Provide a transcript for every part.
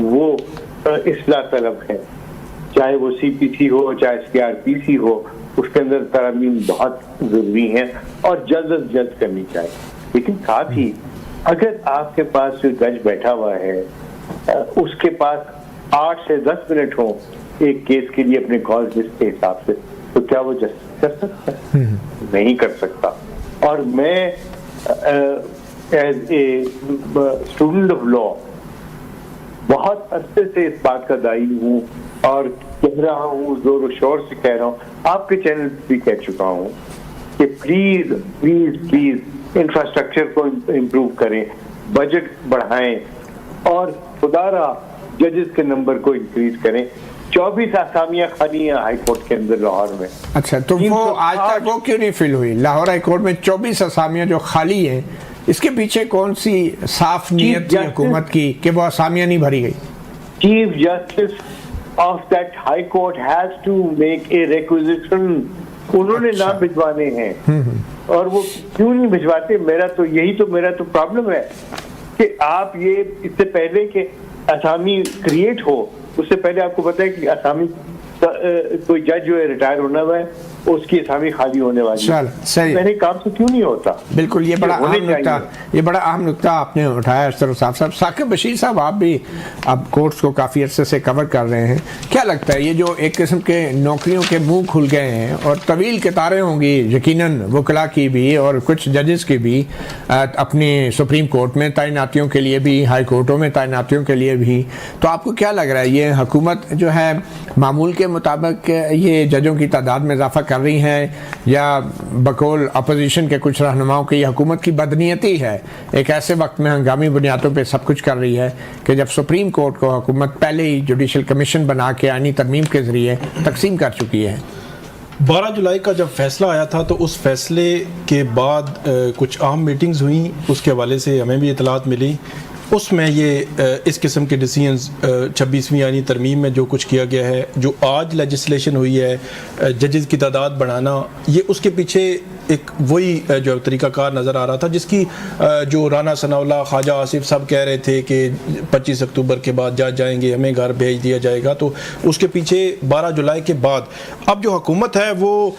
وہ اصلاح طلب ہے، چاہے وہ CPC ہو چاہے CRPC ہو، اس کے اندر ترامیم بہت ضروری ہیں اور جلد از جلد کرنی چاہیے. لیکن ساتھ ہی اگر آپ کے پاس جو جج بیٹھا ہوا ہے اس کے پاس 8 سے 10 منٹ ہوں ایک کیس کے لیے اپنے کال لسٹ کے حساب سے، تو کیا وہ جسٹس کر سکتا ہے؟ نہیں کر سکتا. اور میں as a student of law بہت عرصے سے اس بات کا داعی ہوں اور کہہ رہا ہوں، زور و شور سے کہہ رہا ہوں، آپ کے چینل بھی کہہ چکا ہوں کہ پلیز پلیز پلیز انفراسٹرکچر کو امپروو کریں، بجٹ بڑھائیں اور خدارا ججز کے نمبر کو انکریز کریں. 24 آسامیاں خالی ہیں ہائی کورٹ کے اندر لاہور میں. اچھا، تو وہ آج تک وہ کیوں نہیں فل ہوئی؟ لاہور ہائی کورٹ میں 24 آسامیاں جو خالی ہیں، اس کے پیچھے کون سی صاف نیت تھی حکومت کی کہ وہ آسامیاں نہیں بھری گئی؟ Chief justice of that high court has to make a requisition. انہوں نے نام بھجوانے ہیں اور وہ کیوں نہیں بھجواتے؟ میرا تو پرابلم ہے کہ آپ یہ اس سے پہلے کہ اسامی کریٹ ہو اس سے پہلے آپ کو پتا ہے کہ اسامی کوئی جج جو ہے ریٹائر ہونا ہوا ہے اس کی اسامی خالی ہونے والی ہے. میرے کام سے کیوں نہیں ہوتا؟ بالکل، یہ بڑا اہم نقطہ آپ نے اٹھایا اشرف صاحب. ثاقب بشیر صاحب، آپ بھی اب کورٹس کو کافی عرصے سے کور کر رہے ہیں، کیا لگتا ہے یہ جو ایک قسم کے نوکریوں کے منہ کھل گئے ہیں اور طویل قطاریں ہوں گی یقیناً وکلاء کی بھی اور کچھ ججز کی بھی اپنی سپریم کورٹ میں تعیناتیوں کے لیے بھی، ہائی کورٹوں میں تعیناتیوں کے لیے بھی، تو آپ کو کیا لگ رہا ہے یہ حکومت جو ہے معمول کے مطابق یہ ججوں کی تعداد میں اضافہ کر رہی ہے یا بقول اپوزیشن کے کچھ رہنماؤں کی حکومت کی بدنیتی ہے، ایک ایسے وقت میں ہنگامی بنیادوں پہ سب کچھ کر رہی ہے کہ جب سپریم کورٹ کو حکومت پہلے ہی جوڈیشل کمیشن بنا کے آئینی ترمیم کے ذریعے تقسیم کر چکی ہے؟ 12 جولائی کا جب فیصلہ آیا تھا تو اس فیصلے کے بعد کچھ اہم میٹنگز ہوئیں، اس کے حوالے سے ہمیں بھی اطلاعات ملی. اس میں یہ اس قسم کے ڈیسیژنز 26ویں آئینی ترمیم میں جو کچھ کیا گیا ہے، جو آج لیجسلیشن ہوئی ہے ججز کی تعداد بڑھانا، یہ اس کے پیچھے ایک وہی جو طریقہ کار نظر آ رہا تھا جس کی جو رانا ثناء اللہ، خواجہ آصف صاحب کہہ رہے تھے کہ 25 اکتوبر کے بعد جج جائیں گے، ہمیں گھر بھیج دیا جائے گا. تو اس کے پیچھے 12 جولائی کے بعد اب جو حکومت ہے وہ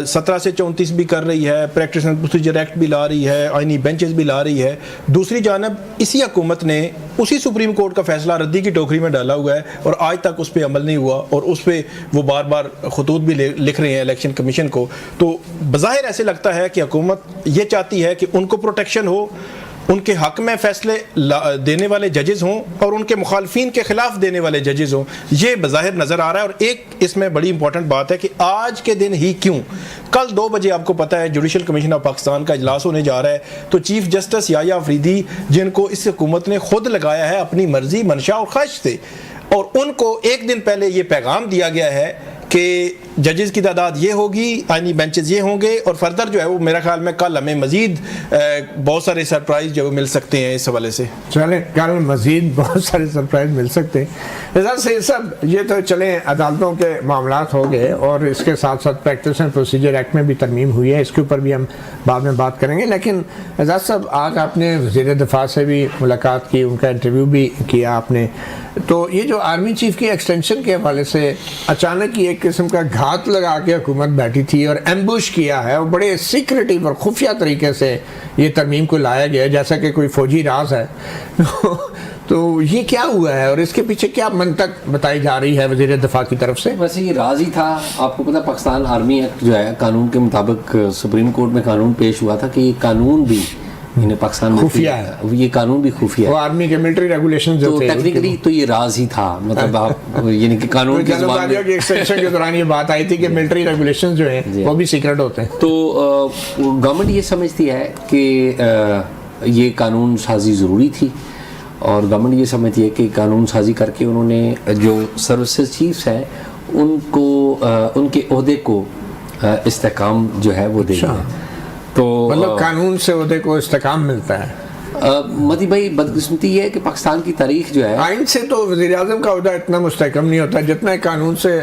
17 سے 34 بھی کر رہی ہے، پریکٹس اینڈ پروسیجر ایکٹ بھی لا رہی ہے، آئینی بینچز بھی لا رہی ہے. دوسری جانب اسی حکومت نے اسی سپریم کورٹ کا فیصلہ ردی کی ٹوکری میں ڈالا ہوا ہے اور آج تک اس پہ عمل نہیں ہوا اور اس پہ وہ بار بار خطوط بھی لکھ رہے ہیں الیکشن کمیشن کو. تو بظاہر ایسے لگتا ہے کہ حکومت یہ چاہتی ہے کہ ان کو پروٹیکشن ہو، ان کے حق میں فیصلے دینے والے ججز ہوں اور ان کے مخالفین کے خلاف دینے والے ججز ہوں. یہ بظاہر نظر آ رہا ہے. اور ایک اس میں بڑی امپورٹنٹ بات ہے کہ آج کے دن ہی کیوں، کل 2 بجے آپ کو پتہ ہے جوڈیشل کمیشن آف پاکستان کا اجلاس ہونے جا رہا ہے، تو چیف جسٹس یحییٰ آفریدی جن کو اس حکومت نے خود لگایا ہے اپنی مرضی، منشا اور خواہش سے، اور ان کو ایک دن پہلے یہ پیغام دیا گیا ہے کہ ججز کی تعداد یہ ہوگی، آئینی بینچز یہ ہوں گے، اور فردر جو ہے وہ میرا خیال میں کل ہمیں مزید بہت سارے سرپرائز جو مل سکتے ہیں اس حوالے سے. چلیں کل مزید بہت سارے سرپرائز مل سکتے ہیں. اعزاز سے سب یہ تو چلیں عدالتوں کے معاملات ہو گئے اور اس کے ساتھ ساتھ پریکٹس اینڈ پروسیجر ایکٹ میں بھی ترمیم ہوئی ہے، اس کے اوپر بھی ہم بعد میں بات کریں گے. لیکن اعزاز صاحب، آج آپ نے وزیر دفاع سے بھی ملاقات کی، ان کا انٹرویو بھی کیا آپ نے، تو یہ جو آرمی چیف کی ایکسٹینشن کے حوالے سے اچانک ہی ایک قسم کا گھات لگا کے حکومت بیٹھی تھی اور ایمبوش کیا ہے اور بڑے سیکریٹیو اور خفیہ طریقے سے یہ ترمیم کو لایا گیا جیسا کہ کوئی فوجی راز ہے. تو یہ کیا ہوا ہے اور اس کے پیچھے کیا منطق بتائی جا رہی ہے وزیر دفاع کی طرف سے؟ ویسے یہ راز ہی تھا. آپ کو پتا پاکستان آرمی ایکٹ جو ہے قانون کے مطابق سپریم کورٹ میں قانون پیش ہوا تھا کہ یہ قانون بھی پاکستان میں خفیہ ہے، یہ قانون بھی خفیہ ہے. وہ آرمی کے ملٹری ریگولیشن جو تھے، ٹیکنیکلی تو یہ راز ہی تھا. مطلب آپ یعنی کہ قانون کی زبان میں ایکسٹینشن کے دوران یہ بات آئی تھی کہ ملٹری ریگولیشن جو ہیں وہ بھی سیکرٹ ہوتے ہیں. تو گورنمنٹ یہ سمجھتی ہے کہ یہ قانون سازی ضروری تھی اور گورنمنٹ یہ سمجھتی ہے کہ قانون سازی کر کے انہوں نے جو سروسز چیفز ہیں ان کو ان کے عہدے کو استحکام جو ہے وہ دے دیا. تو مطلب قانون سے عہدے کو استحکام ملتا ہے. مدی بھائی بدقسمتی یہ ہے کہ پاکستان کی تاریخ جو ہے، آئین سے تو وزیر اعظم کا عہدہ اتنا مستحکم نہیں ہوتا جتنا قانون سے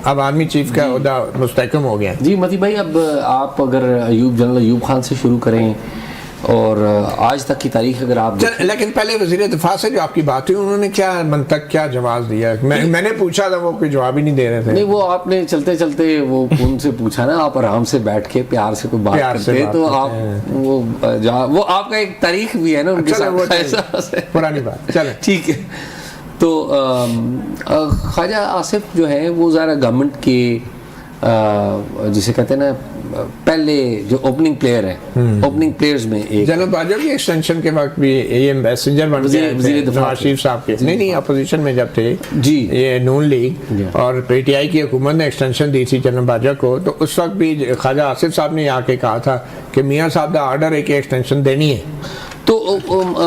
اب آرمی چیف کا عہدہ مستحکم ہو گیا. جی مدی بھائی، اب آپ اگر جنرل ایوب خان سے شروع کریں اور آج تک کی تاریخ اگر آپ لیکن پہلے وزیر دفاع سے جو آپ کی بات ہوئی انہوں نے کیا منطق کیا جواب دیا؟ میں نے پوچھا تھا وہ کوئی جواب ہی نہیں دے رہے تھے. نہیں وہ آپ نے چلتے چلتے وہ ان سے پوچھا نا, آپ آرام سے بیٹھ کے پیار سے کوئی بات کرتے تو آپ وہ آپ کا ایک تاریخ بھی ہے نا ان کے ساتھ, پرانی بات. چلیں ٹھیک ہے. تو خواجہ آصف جو ہے وہ ذرا گورنمنٹ کے جسے کہتے ہیں نا پہلے جو اوپننگ پلیئر ہیں, اوپننگ پلیئرز میں ایک جناب باجوہ کی ایکسٹینشن کے وقت بھی یہ میسنجر بن گئے وزیر دفاع نواز شریف صاحب کے, نہیں اپوزیشن میں جب تھے جی یہ نون لیگ اور پی ٹی آئی کی حکومت نے ایکسٹینشن دی تھی جناب باجوہ کو, تو اس وقت بھی خواجہ آصف صاحب نے آ کے کہا تھا کہ میاں صاحب کا آرڈر ہے کہ ایکسٹینشن دینی ہے. تو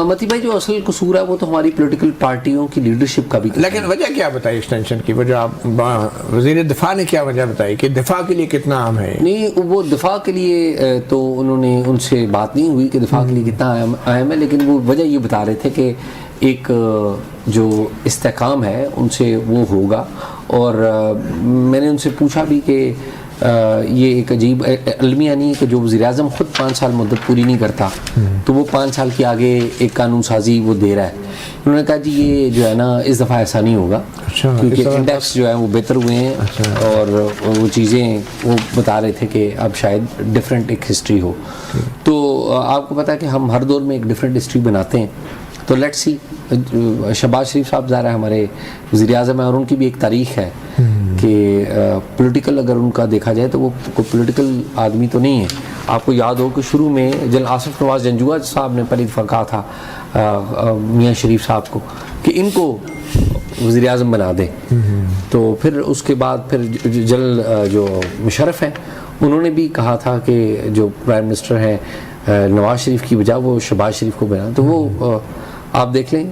متی بھائی جو اصل قصور ہے وہ تو ہماری پولیٹیکل پارٹیوں کی لیڈرشپ کا بھی, لیکن وجہ کیا بتائی ایکسٹینشن کی وجہ؟ آپ وزیر دفاع نے کیا وجہ بتائی کہ دفاع کے لیے کتنا اہم ہے؟ نہیں وہ دفاع کے لیے تو انہوں نے ان سے بات نہیں ہوئی کہ دفاع کے لیے کتنا اہم ہے, لیکن وہ وجہ یہ بتا رہے تھے کہ ایک جو استحکام ہے ان سے وہ ہوگا. اور میں نے ان سے پوچھا بھی کہ یہ ایک عجیب المیہ نہیں ہے کہ جو وزیر اعظم خود 5 سال مدت پوری نہیں کرتا تو وہ 5 سال کی آگے ایک قانون سازی وہ دے رہا ہے. انہوں نے کہا جی یہ جو ہے نا اس دفعہ ایسا نہیں ہوگا کیونکہ انڈیکس جو ہے وہ بہتر ہوئے ہیں اور وہ چیزیں وہ بتا رہے تھے کہ اب شاید ڈفرینٹ ایک ہسٹری ہو. تو آپ کو پتہ ہے کہ ہم ہر دور میں ایک ڈفرینٹ ہسٹری بناتے ہیں. تو لیٹس سی, شہباز شریف صاحب ظاہر ہے ہمارے وزیر اعظم ہیں اور ان کی بھی ایک تاریخ ہے کہ پولیٹیکل اگر ان کا دیکھا جائے تو وہ کوئی پولیٹیکل آدمی تو نہیں ہے. آپ کو یاد ہو کہ شروع میں جنرل آصف نواز جنجوعہ صاحب نے پہلی دفعہ کہا تھا میاں شریف صاحب کو کہ ان کو وزیر اعظم بنا دیں. تو پھر اس کے بعد پھر جنرل جو مشرف ہیں انہوں نے بھی کہا تھا کہ جو پرائم منسٹر ہیں نواز شریف کی بجائے وہ شہباز شریف کو بنا. تو وہ آپ دیکھ لیں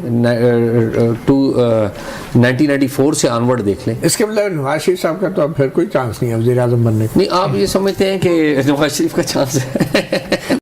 1994 سے آنورڈ دیکھ لیں. اس کے مطلب نواز شریف صاحب کا تو اب پھر کوئی چانس نہیں ہے وزیر اعظم بننے کا؟ نہیں آپ یہ سمجھتے ہیں کہ نواز شریف کا چانس ہے